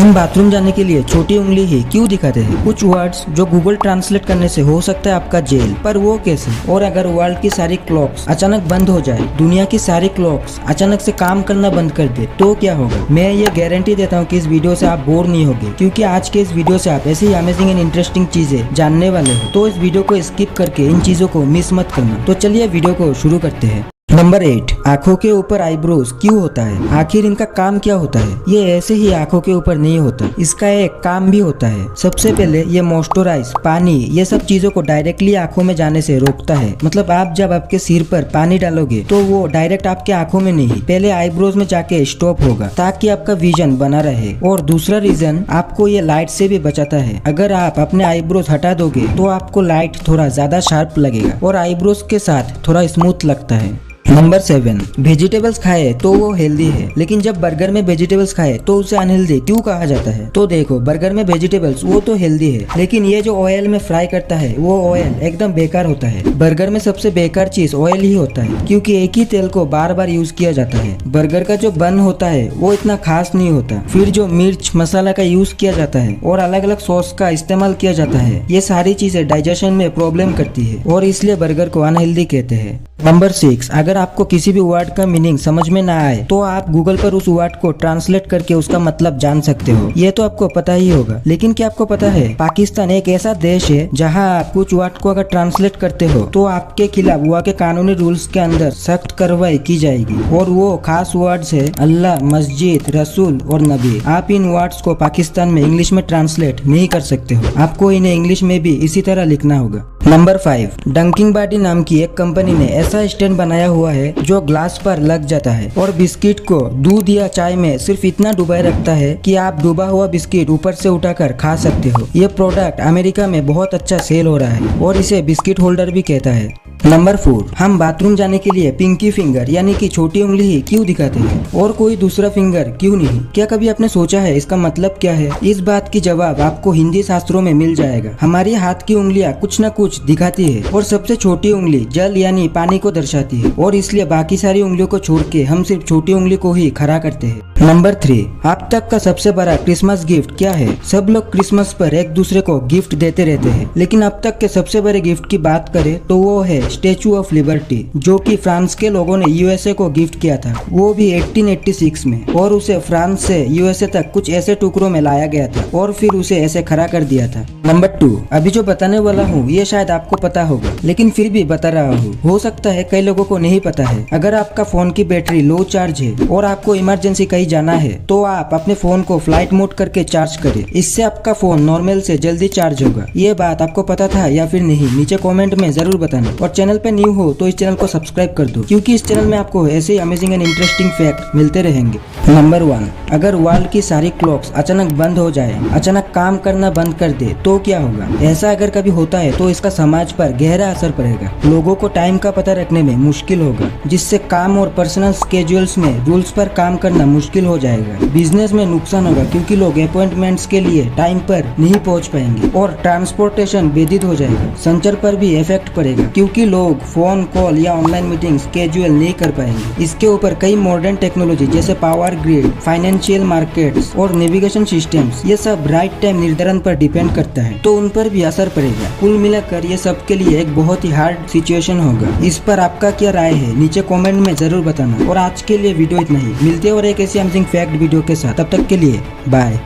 हम बाथरूम जाने के लिए छोटी उंगली ही क्यों दिखाते हैं? कुछ वर्ड्स जो गूगल ट्रांसलेट करने से हो सकता है आपका जेल, पर वो कैसे? और अगर वर्ल्ड की सारी क्लॉक्स अचानक बंद हो जाए, दुनिया की सारी क्लॉक्स अचानक से काम करना बंद कर दे, तो क्या होगा? मैं ये गारंटी देता हूँ कि इस वीडियो से आप बोर नहीं होगे, क्योंकि आज के इस वीडियो से आप ऐसी ही अमेजिंग एंड इंटरेस्टिंग चीजें जानने वाले हो। तो इस वीडियो को स्किप करके इन चीजों को मिस मत करना। तो चलिए वीडियो को शुरू करते हैं। नंबर 8, आंखों के ऊपर आईब्रोज क्यों होता है? आखिर इनका काम क्या होता है? ये ऐसे ही आंखों के ऊपर नहीं होता, इसका एक काम भी होता है। सबसे पहले ये मॉइस्चराइज, पानी, ये सब चीजों को डायरेक्टली आंखों में जाने से रोकता है। मतलब आप जब आपके सिर पर पानी डालोगे तो वो डायरेक्ट आपके आंखों में नहीं, पहले आईब्रोज में जाके स्टॉप होगा, ताकि आपका विजन बना रहे। और दूसरा रीजन, आपको ये लाइट से भी बचाता है। अगर आप अपने आईब्रोज हटा दोगे तो आपको लाइट थोड़ा ज्यादा शार्प लगेगा और आईब्रोज के साथ थोड़ा स्मूथ लगता है। नंबर 7, वेजिटेबल्स खाए तो वो हेल्दी है, लेकिन जब बर्गर में वेजिटेबल्स खाए तो उसे अनहेल्दी क्यों कहा जाता है? तो देखो, बर्गर में वेजिटेबल्स वो तो हेल्दी है, लेकिन ये जो ऑयल में फ्राई करता है वो ऑयल एकदम बेकार होता है। बर्गर में सबसे बेकार चीज ऑयल ही होता है, क्योंकि एक ही तेल को बार बार यूज किया जाता है। बर्गर का जो बन होता है वो इतना खास नहीं होता। फिर जो मिर्च मसाला का यूज किया जाता है और अलग अलग सॉस का इस्तेमाल किया जाता है, ये सारी चीजें डाइजेशन में प्रॉब्लम करती है और इसलिए बर्गर को अनहेल्दी कहते हैं। नंबर 6, अगर आपको किसी भी वर्ड का मीनिंग समझ में ना आए तो आप गूगल पर उस वर्ड को ट्रांसलेट करके उसका मतलब जान सकते हो। ये तो आपको पता ही होगा, लेकिन क्या आपको पता है पाकिस्तान एक ऐसा देश है जहां आप कुछ वर्ड को अगर ट्रांसलेट करते हो तो आपके खिलाफ वहाँ के कानूनी रूल्स के अंदर सख्त कार्रवाई की जाएगी। और वो खास वर्ड्स है अल्लाह, मस्जिद, रसूल और नबी। आप इन वर्ड्स को पाकिस्तान में इंग्लिश में ट्रांसलेट नहीं कर सकते हो, आपको इन्हें इंग्लिश में भी इसी तरह लिखना होगा। नंबर 5, डंकिंग बाडी नाम की एक कंपनी ने ऐसा स्टैंड बनाया हुआ है जो ग्लास पर लग जाता है और बिस्किट को दूध या चाय में सिर्फ इतना डुबाए रखता है कि आप डूबा हुआ बिस्किट ऊपर से उठाकर खा सकते हो। ये प्रोडक्ट अमेरिका में बहुत अच्छा सेल हो रहा है और इसे बिस्किट होल्डर भी कहता है। नंबर 4, हम बाथरूम जाने के लिए पिंकी फिंगर यानी कि छोटी उंगली ही क्यों दिखाते हैं और कोई दूसरा फिंगर क्यों नहीं? क्या कभी आपने सोचा है इसका मतलब क्या है? इस बात की जवाब आपको हिंदी शास्त्रों में मिल जाएगा। हमारी हाथ की उंगलियां कुछ न कुछ दिखाती है और सबसे छोटी उंगली जल यानी पानी को दर्शाती है और इसलिए बाकी सारी उंगलियों को छोड़ के हम सिर्फ छोटी उंगली को ही खड़ा करते हैं। नंबर 3, अब तक का सबसे बड़ा क्रिसमस गिफ्ट क्या है? सब लोग क्रिसमस पर एक दूसरे को गिफ्ट देते रहते हैं, लेकिन अब तक के सबसे बड़े गिफ्ट की बात करें तो वो है स्टैचू ऑफ लिबर्टी, जो कि फ्रांस के लोगों ने यूएसए को गिफ्ट किया था, वो भी 1886 में। और उसे फ्रांस से यूएसए तक कुछ ऐसे टुकड़ों में लाया गया था और फिर उसे ऐसे खड़ा कर दिया था। नंबर 2, अभी जो बताने वाला हूँ ये शायद आपको पता होगा, लेकिन फिर भी बता रहा हूँ, हो सकता है कई लोगों को नहीं पता है। अगर आपका फोन की बैटरी लो चार्ज है और आपको इमरजेंसी कहीं जाना है तो आप अपने फोन को फ्लाइट मोड करके चार्ज करें, इससे आपका फोन नॉर्मल से जल्दी चार्ज होगा। ये बात आपको पता था या फिर नहीं? नीचे कमेंट में जरूर बताना। और चैनल पे न्यू हो तो इस चैनल को सब्सक्राइब कर दो, क्योंकि इस चैनल में आपको ऐसे अमेजिंग एंड इंटरेस्टिंग फैक्ट मिलते रहेंगे। नंबर 1, अगर वर्ल्ड की सारी क्लॉक्स अचानक बंद हो जाए, अचानक काम करना बंद कर दे, तो क्या होगा? ऐसा अगर कभी होता है तो इसका समाज पर गहरा असर पड़ेगा। लोगों को टाइम का पता रखने में मुश्किल होगा, जिससे काम और पर्सनल स्केड्यूल्स में रूल्स पर काम करना मुश्किल हो जाएगा। बिजनेस में नुकसान होगा, क्योंकि लोग अपॉइंटमेंट्स के लिए टाइम पर नहीं पहुंच पाएंगे और ट्रांसपोर्टेशन बाधित हो जाएगा। संचार पर भी इफेक्ट पड़ेगा, क्योंकि लोग फोन कॉल या ऑनलाइन मीटिंग स्केड्यूल नहीं कर पाएंगे। इसके ऊपर कई मॉडर्न टेक्नोलॉजी जैसे पावर ग्रिड, फाइनेंशियल मार्केट्स और नेविगेशन सिस्टम्स, ये सब राइट टाइम निर्धारण पर डिपेंड करता है, तो उन पर भी असर पड़ेगा। कुल मिलाकर ये सब के लिए एक बहुत ही हार्ड सिचुएशन होगा। इस पर आपका क्या राय है नीचे कमेंट में जरूर बताना। और आज के लिए वीडियो इतना ही, मिलते हैं और एक ऐसी अमेजिंग फैक्ट वीडियो के साथ। तब तक के लिए बाय।